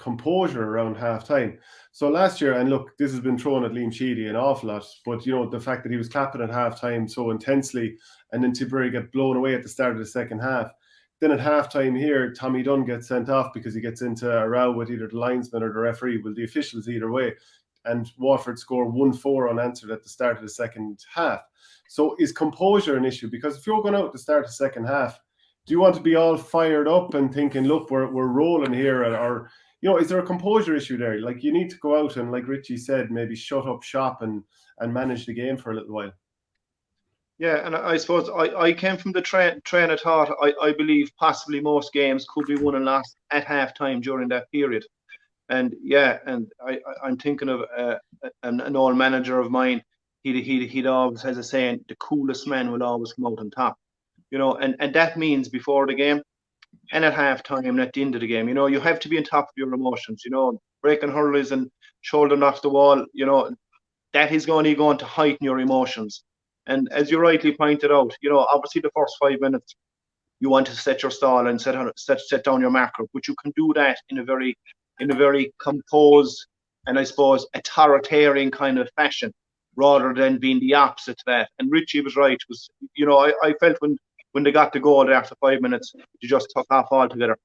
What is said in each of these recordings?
composure around half time. So last year, and look, this has been thrown at Liam Sheedy an awful lot, but you know, the fact that he was clapping at half time so intensely, and then Tipperary get blown away at the start of the second half. Then at half time here, Tommy Dunn gets sent off because he gets into a row with either the linesman or the referee, well, the officials either way. And Waterford score 1-4 unanswered at the start of the second half. So is composure an issue? Because if you're going out to start the second half, do you want to be all fired up and thinking, look, we're rolling here, or you know, is there a composure issue there? Like, you need to go out and, like Richie said, maybe shut up shop and manage the game for a little while. Yeah, and I suppose I came from the train of thought. I believe possibly most games could be won and lost at halftime during that period. And yeah, and I'm thinking of an old manager of mine. He'd always has a saying, the coolest man will always come out on top. You know, and that means before the game and at halftime and at the end of the game. You know, you have to be on top of your emotions. You know, breaking hurleys and shouldering off the wall. You know, that is only going to heighten your emotions. And as you rightly pointed out, you know, obviously the first 5 minutes you want to set your stall and set down your marker, but you can do that in a very composed and I suppose authoritarian kind of fashion, rather than being the opposite to that. And Richie was right. Was, you know, I felt when they got the goal after 5 minutes, they just took off altogether.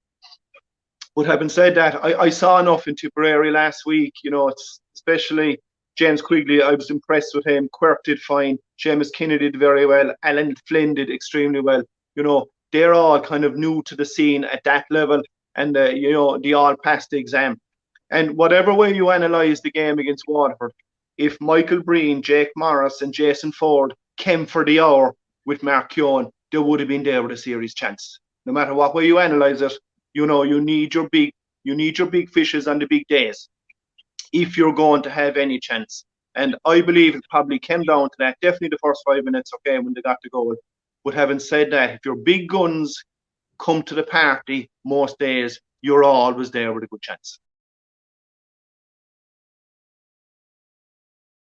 But having said that, I saw enough in Tipperary last week. You know, it's especially James Quigley. I was impressed with him. Quirk did fine. Seamus Kennedy did very well. Alan Flynn did extremely well. You know, they're all kind of new to the scene at that level, and you know, they all passed the exam. And whatever way you analyse the game against Waterford, if Michael Breen, Jake Morris, and Jason Ford came for the hour with Mark Keown, they would have been there with a serious chance. No matter what way you analyse it, you know, you need your big fishes on the big days if you're going to have any chance. And I believe it probably came down to that. Definitely the first 5 minutes, okay, when they got the goal. But having said that, if your big guns come to the party most days, you're always there with a good chance.